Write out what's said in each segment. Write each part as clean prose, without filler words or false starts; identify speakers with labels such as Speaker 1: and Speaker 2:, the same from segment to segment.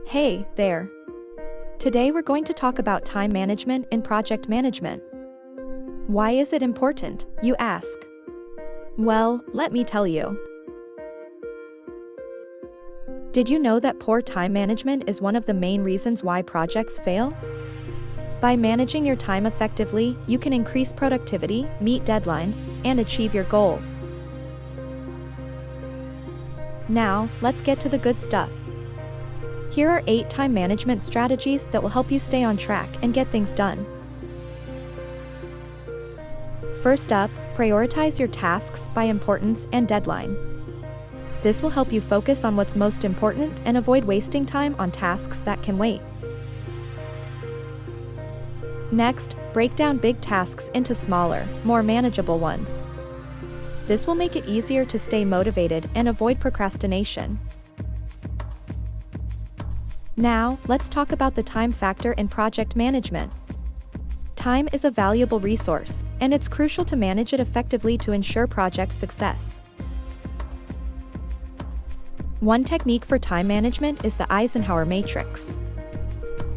Speaker 1: Hey there. Today we're going to talk about time management in project management. Why is it important, you ask? Well, let me tell you. Did you know that poor time management is one of the main reasons why projects fail? By managing your time effectively, you can increase productivity, meet deadlines, and achieve your goals. Now, let's get to the good stuff. Here are 8 time management strategies that will help you stay on track and get things done. First up, prioritize your tasks by importance and deadline. This will help you focus on what's most important and avoid wasting time on tasks that can wait. Next, break down big tasks into smaller, more manageable ones. This will make it easier to stay motivated and avoid procrastination. Now, let's talk about the time factor in project management. Time is a valuable resource, and it's crucial to manage it effectively to ensure project success. One technique for time management is the Eisenhower matrix.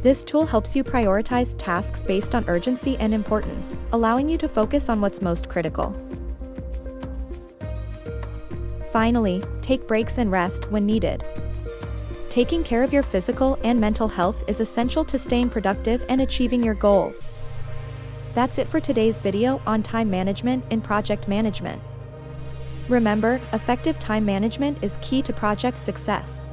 Speaker 1: This tool helps you prioritize tasks based on urgency and importance, allowing you to focus on what's most critical. Finally, take breaks and rest when needed. Taking care of your physical and mental health is essential to staying productive and achieving your goals. That's it for today's video on time management in project management. Remember, effective time management is key to project success.